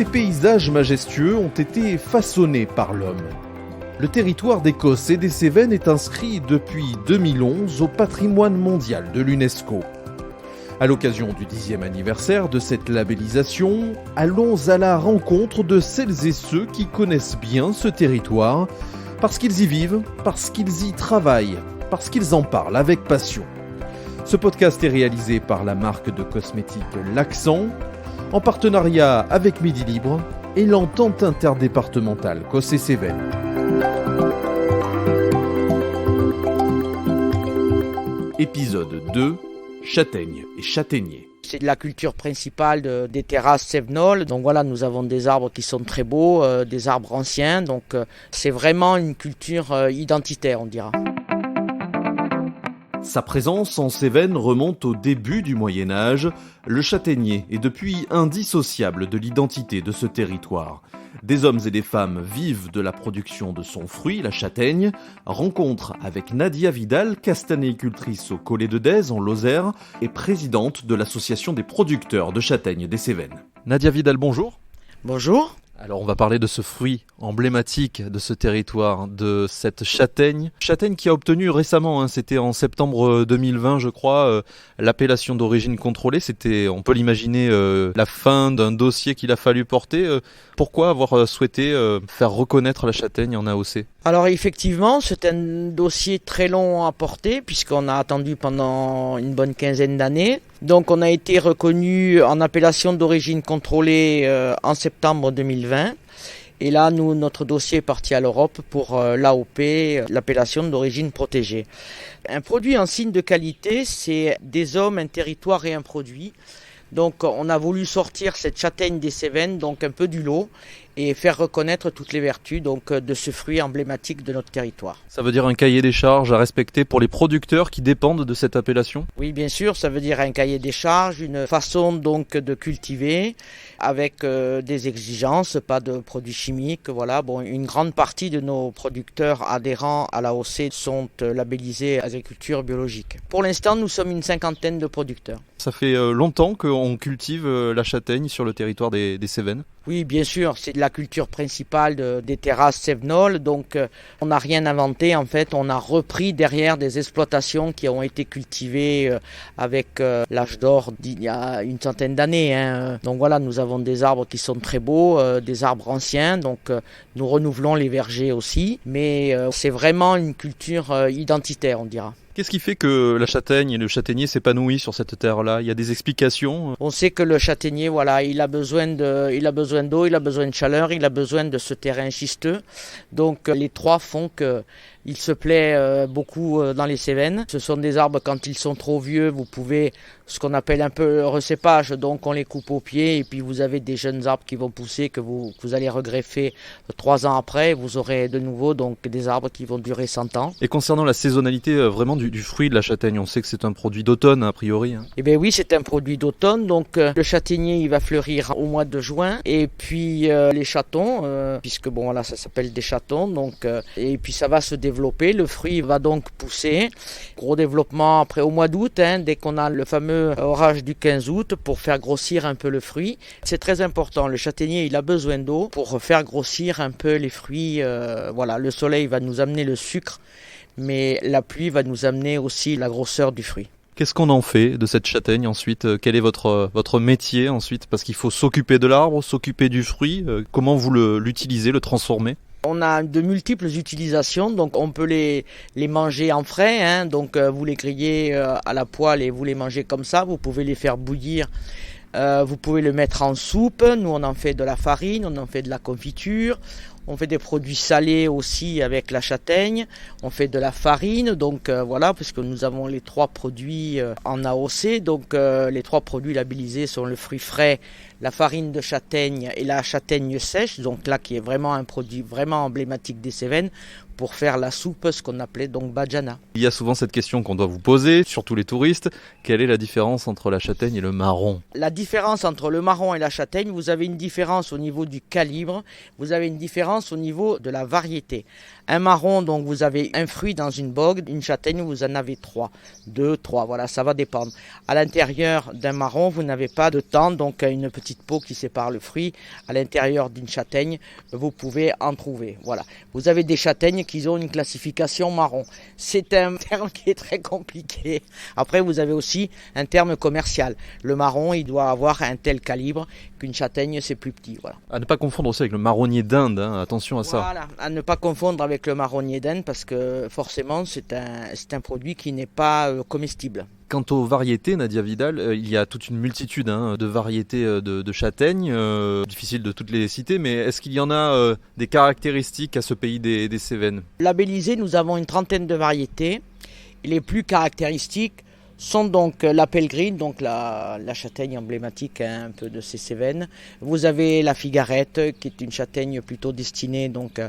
ces paysages majestueux ont été façonnés par l'homme. Le territoire d'Écosse et des Cévennes est inscrit depuis 2011 au patrimoine mondial de l'UNESCO. À l'occasion du 10e anniversaire de cette labellisation, allons à la rencontre de celles et ceux qui connaissent bien ce territoire, parce qu'ils y vivent, parce qu'ils y travaillent, parce qu'ils en parlent avec passion. Ce podcast est réalisé par la marque de cosmétiques L'Accent, en partenariat avec Midi Libre et l'entente interdépartementale Cosse-et-Cévennes. Épisode 2, Châtaignes et châtaigniers. C'est la culture principale des terrasses cévenoles. Donc voilà, nous avons des arbres qui sont très beaux, des arbres anciens. Donc c'est vraiment une culture identitaire, on dira. Sa présence en Cévennes remonte au début du Moyen-Âge. Le châtaignier est depuis indissociable de l'identité de ce territoire. Des hommes et des femmes vivent de la production de son fruit, la châtaigne. Rencontre avec Nadia Vidal, castanéicultrice au Collet de Dèze en Lozère et présidente de l'association des producteurs de châtaignes des Cévennes. Nadia Vidal, bonjour. Bonjour. Alors on va parler de ce fruit emblématique de ce territoire, de cette châtaigne. Châtaigne qui a obtenu récemment, c'était en septembre 2020 je crois, l'appellation d'origine contrôlée. C'était, on peut l'imaginer, la fin d'un dossier qu'il a fallu porter. Pourquoi avoir souhaité faire reconnaître la châtaigne en AOC ? Alors effectivement, c'est un dossier très long à porter puisqu'on a attendu pendant une bonne quinzaine d'années. Donc on a été reconnu en appellation d'origine contrôlée en septembre 2020. Et là, notre dossier est parti à l'Europe pour l'AOP, l'appellation d'origine protégée. Un produit en signe de qualité, c'est des hommes, un territoire et un produit. Donc on a voulu sortir cette châtaigne des Cévennes, donc un peu du lot, et faire reconnaître toutes les vertus de ce fruit emblématique de notre territoire. Ça veut dire un cahier des charges à respecter pour les producteurs qui dépendent de cette appellation ? Oui, bien sûr, ça veut dire un cahier des charges, une façon donc de cultiver avec des exigences, pas de produits chimiques. Voilà, une grande partie de nos producteurs adhérents à l'AOC sont labellisés agriculture biologique. Pour l'instant, nous sommes une cinquantaine de producteurs. Ça fait longtemps qu'on cultive la châtaigne sur le territoire des Cévennes ? Oui, bien sûr, c'est la culture principale des terrasses cévenoles, donc on n'a rien inventé, en fait, on a repris derrière des exploitations qui ont été cultivées avec l'âge d'or d'il y a une centaine d'années. Donc voilà, nous avons des arbres qui sont très beaux, des arbres anciens, donc nous renouvelons les vergers aussi, mais c'est vraiment une culture identitaire, on dira. Qu'est-ce qui fait que la châtaigne et le châtaignier s'épanouissent sur cette terre-là ? Il y a des explications ? On sait que le châtaignier, voilà, il a besoin d'eau, il a besoin de chaleur, il a besoin de ce terrain schisteux. Donc les trois font qu'il se plaît beaucoup dans les Cévennes. Ce sont des arbres, quand ils sont trop vieux, vous pouvez, ce qu'on appelle un peu le recépage, donc on les coupe au pied et puis vous avez des jeunes arbres qui vont pousser que vous allez regreffer 3 ans après. Vous aurez de nouveau donc des arbres qui vont durer 100 ans. Et concernant la saisonnalité vraiment du fruit de la châtaigne, on sait que c'est un produit d'automne a priori. Eh bien oui, c'est un produit d'automne, donc le châtaignier il va fleurir au mois de juin et puis les chatons, puisque voilà, ça s'appelle des chatons, donc et puis ça va se développer, le fruit va donc pousser. Gros développement après au mois d'août, dès qu'on a le fameux orage du 15 août pour faire grossir un peu le fruit. C'est très important, le châtaignier il a besoin d'eau pour faire grossir un peu les fruits. Voilà, le soleil va nous amener le sucre, mais la pluie va nous amener aussi la grosseur du fruit. Qu'est-ce qu'on en fait de cette châtaigne ensuite ? Quel est votre métier ensuite ? Parce qu'il faut s'occuper de l'arbre, s'occuper du fruit. Comment vous l'utilisez, le transformez ? On a de multiples utilisations, donc on peut les manger en frais, donc vous les grillez à la poêle et vous les mangez comme ça, vous pouvez les faire bouillir, vous pouvez le mettre en soupe, nous on en fait de la farine, on en fait de la confiture, on fait des produits salés aussi avec la châtaigne, on fait de la farine, donc voilà, puisque nous avons les 3 produits en AOC, donc les 3 produits labellisés sont le fruit frais, la farine de châtaigne et la châtaigne sèche, donc là qui est vraiment un produit vraiment emblématique des Cévennes pour faire la soupe, ce qu'on appelait donc bajana. Il y a souvent cette question qu'on doit vous poser, surtout les touristes, quelle est la différence entre la châtaigne et le marron ? La différence entre le marron et la châtaigne, vous avez une différence au niveau du calibre, vous avez une différence au niveau de la variété. Un marron, donc vous avez un fruit dans une bogue, une châtaigne, vous en avez 3, 2, 3, voilà, ça va dépendre. À l'intérieur d'un marron, vous n'avez pas de tente, donc une petite petite peau qui sépare le fruit. À l'intérieur d'une châtaigne, vous pouvez en trouver. Voilà. Vous avez des châtaignes qui ont une classification marron. C'est un terme qui est très compliqué. Après, vous avez aussi un terme commercial. Le marron, il doit avoir un tel calibre qu'une châtaigne, c'est plus petit. Voilà. À ne pas confondre aussi avec le marronnier d'Inde, hein, attention à ça. Voilà, à ne pas confondre avec le marronnier d'Inde parce que forcément, c'est un produit qui n'est pas comestible. Quant aux variétés, Nadia Vidal, il y a toute une multitude de variétés de châtaignes, difficile de toutes les citer, mais est-ce qu'il y en a des caractéristiques à ce pays des Cévennes? Labellisés, nous avons une trentaine de variétés. Les plus caractéristiques sont donc la pèlerine, donc la châtaigne emblématique un peu de ces Cévennes. Vous avez la figarette, qui est une châtaigne plutôt destinée donc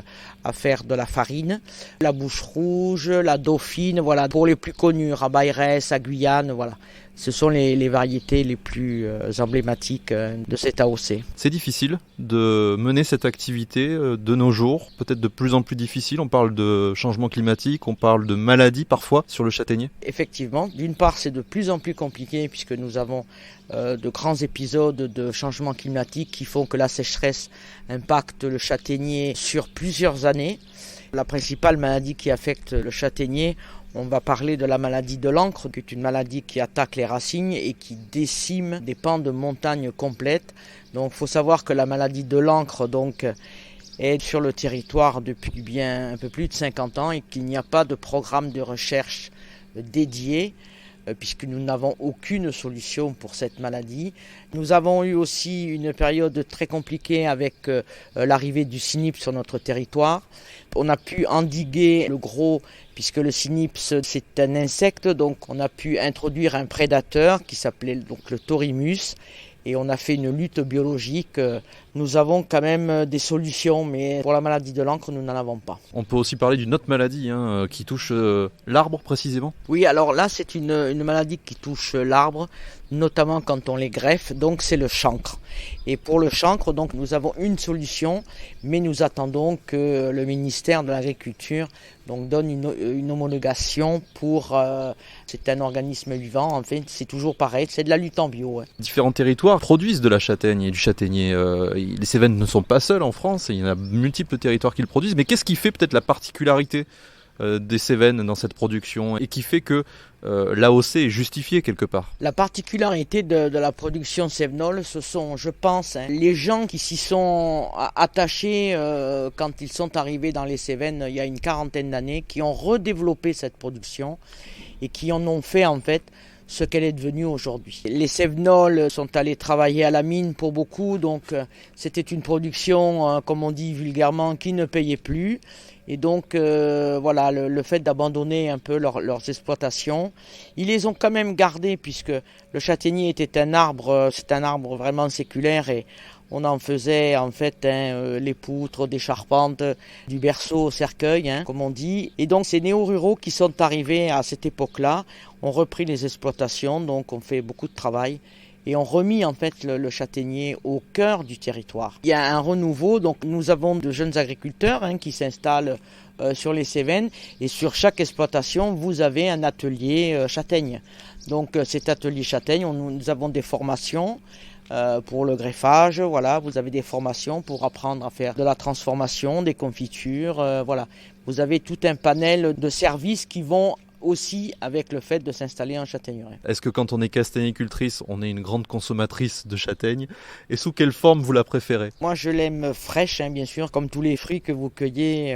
à faire de la farine. La bouche rouge, la dauphine, voilà, pour les plus connus, Rabairès, à Guyane, voilà. Ce sont les variétés les plus emblématiques de cet AOC. C'est difficile de mener cette activité de nos jours, peut-être de plus en plus difficile. On parle de changement climatique, on parle de maladies parfois sur le châtaignier. Effectivement, d'une part c'est de plus en plus compliqué puisque nous avons de grands épisodes de changement climatique qui font que la sécheresse impacte le châtaignier sur plusieurs années. La principale maladie qui affecte le châtaignier, on va parler de la maladie de l'encre, qui est une maladie qui attaque les racines et qui décime des pans de montagne complètes. Donc il faut savoir que la maladie de l'encre donc, est sur le territoire depuis bien un peu plus de 50 ans et qu'il n'y a pas de programme de recherche dédié puisque nous n'avons aucune solution pour cette maladie. Nous avons eu aussi une période très compliquée avec l'arrivée du cynips sur notre territoire. On a pu endiguer le gros, puisque le cynips c'est un insecte, donc on a pu introduire un prédateur qui s'appelait donc le Thorimus. Et on a fait une lutte biologique. Nous avons quand même des solutions, mais pour la maladie de l'encre, nous n'en avons pas. On peut aussi parler d'une autre maladie qui touche l'arbre précisément. Oui, alors là, c'est une maladie qui touche l'arbre, notamment quand on les greffe, donc c'est le chancre. Et pour le chancre, donc, nous avons une solution, mais nous attendons que le ministère de l'Agriculture donc, donne une homologation pour... c'est un organisme vivant, en fait, c'est toujours pareil, c'est de la lutte en bio. Ouais. Différents territoires produisent de la châtaigne et du châtaignier. Les Cévennes ne sont pas seuls en France, il y en a multiples territoires qui le produisent, mais qu'est-ce qui fait peut-être la particularité des Cévennes dans cette production et qui fait que l'AOC est justifiée quelque part? La particularité de la production cévenole, ce sont, je pense, les gens qui s'y sont attachés quand ils sont arrivés dans les Cévennes il y a une quarantaine d'années, qui ont redéveloppé cette production et qui en ont fait en fait ce qu'elle est devenue aujourd'hui. Les Cévenols sont allés travailler à la mine pour beaucoup, donc c'était une production, comme on dit vulgairement, qui ne payait plus. Et donc voilà, le fait d'abandonner un peu leurs exploitations, ils les ont quand même gardées puisque le châtaignier était un arbre, c'est un arbre vraiment séculaire et on en faisait en fait les poutres, des charpentes, du berceau au cercueil, comme on dit. Et donc ces néo-ruraux qui sont arrivés à cette époque-là ont repris les exploitations, donc on fait beaucoup de travail. Et on remis en fait le châtaignier au cœur du territoire. Il y a un renouveau, donc nous avons de jeunes agriculteurs qui s'installent sur les Cévennes et sur chaque exploitation vous avez un atelier châtaigne. Donc cet atelier châtaigne, nous avons des formations pour le greffage, voilà, vous avez des formations pour apprendre à faire de la transformation, des confitures, voilà. Vous avez tout un panel de services qui vont aussi avec le fait de s'installer en châtaigneraie. Est-ce que quand on est castagnicultrice, on est une grande consommatrice de châtaigne? Et sous quelle forme vous la préférez? Moi je l'aime fraîche, bien sûr, comme tous les fruits que vous cueillez.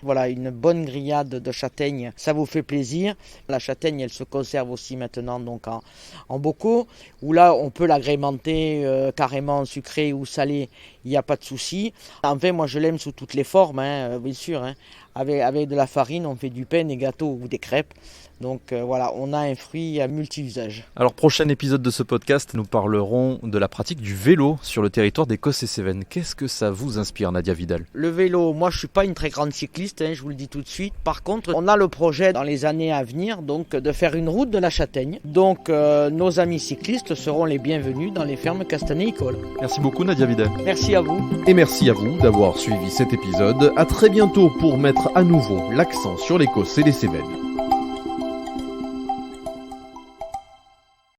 Voilà, une bonne grillade de châtaigne, ça vous fait plaisir. La châtaigne, elle se conserve aussi maintenant donc en bocaux, où là on peut l'agrémenter carrément sucré ou salé, il n'y a pas de souci. Enfin, moi je l'aime sous toutes les formes, bien sûr. Avec de la farine, on fait du pain, des gâteaux ou des crêpes. Donc voilà, on a un fruit à multi-usage. Alors prochain épisode de ce podcast, nous parlerons de la pratique du vélo sur le territoire d'Écosse et Cévennes. Qu'est-ce que ça vous inspire, Nadia Vidal? Le vélo, moi je suis pas une très grande cycliste, je vous le dis tout de suite. Par contre, on a le projet dans les années à venir donc de faire une route de la châtaigne. Donc nos amis cyclistes seront les bienvenus dans les fermes castagnicoles. Merci beaucoup Nadia Vidal. Merci à vous. Et merci à vous d'avoir suivi cet épisode. À très bientôt pour mettre à nouveau l'accent sur l'Écosse et les Cévennes.